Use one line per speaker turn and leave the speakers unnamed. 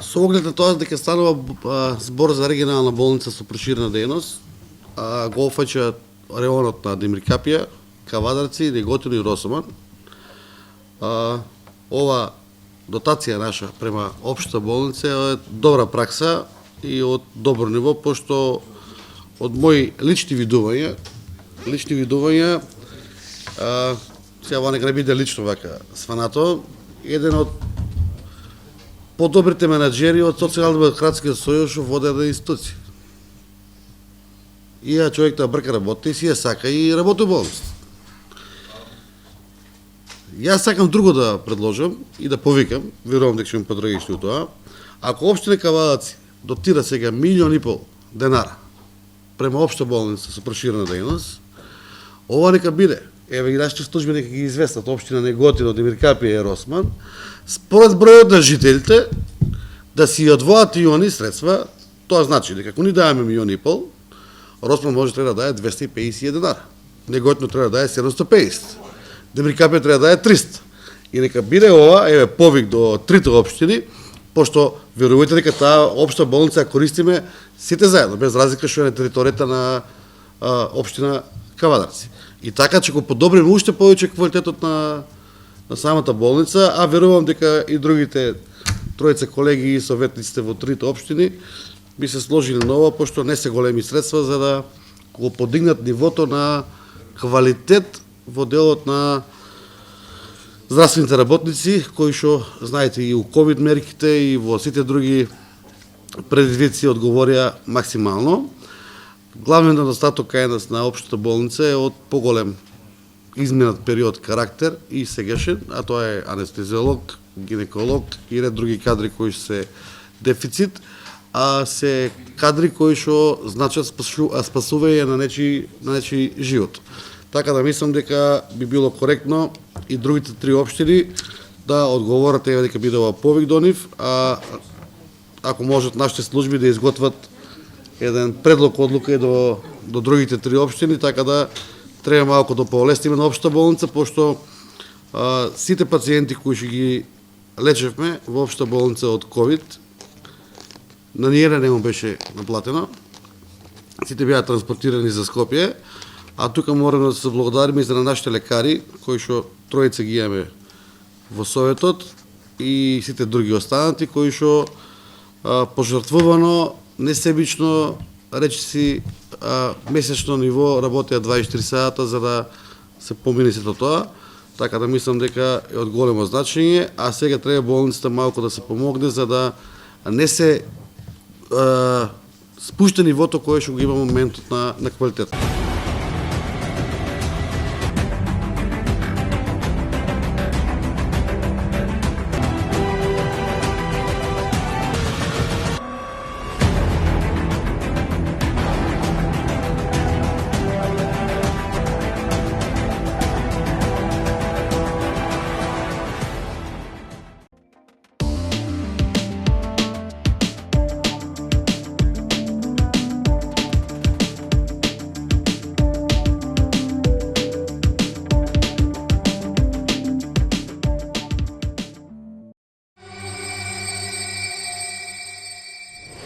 Со оглед на тоа дека станува збор за регионална болница со проширена дејност, го опфаќа районот на Димир Капија, Кавадарци, Неготино и Росоман. Ова дотација наша према општа болница е добра пракса и од добро ниво, пошто од мои лични видувања, сега ова нека не биде лично вака сванато, еден од подобрите менаџери од Социјално-демократскиот сојуз во одредена институција. И човек да брка работи и си ја сака и работи болност. Јас сакам друго да предложам и да повикам, верувам дека ќе ми подрогиште тоа. Ако општина Кавадаци дотира сега 1,5 милион денара према општа болница со проширена дејност, ова нека биде. Еве и нашите служби нека ги известат општина Неготино, Димир Капија и Росман, според бројот на жителите да си одвоат и они средства. Тоа значи дека ако ни даваме 1,5 милион, Росман може треба да даде 250 денара. Неготино треба да даде 750. Димир Капија треба да даде 300. И нека биде ова, еве, повик до трите општини, пошто верувате дека таа општа болница користиме сите заедно, без разлика што е на територијата на општина Кавадарци. И така ќе го подобриме уште повеќе квалитетот на самата болница, а верувам дека и другите тројца колеги и советниците во трите општини би се сложили на ова, пошто не се големи средства за да го подигнат нивото на квалитет во делот на здравствените работници, кои што, знаете, и у ковид мерките и во сите други предизвици одговорија максимално. Главниот недостаток кај нас на општата болница е од поголем изминат период карактер и сегашен, а тоа е анестезиолог, гинеколог и ред други кадри кои се дефицит, а се кадри кои што значат спасување на нечи живот. Така да мислам дека би било коректно и другите три општини да одговорат, еве дека биде ова повик до нив, а ако можат нашите служби да изготват еден предлог одлука и до другите три општини, така да треба малку да поолестиме на општа болница, пошто сите пациенти кои што ги лечевме во општа болница од ковид, на ниједен не му беше наплатено. Сите беа транспортирани за Скопје, а тука мораме да се благодариме и за нашите лекари, кои што тројца ги имаме во Советот и сите други останати, кои што пожртвувано, несебично, речиси месечно ниво работеа 24 сата за да се помине сето тоа. Така да мислам дека е од големо значење, а сега треба болницата малку да се помогне за да не се спушта нивото кое што го има моментот на квалитет.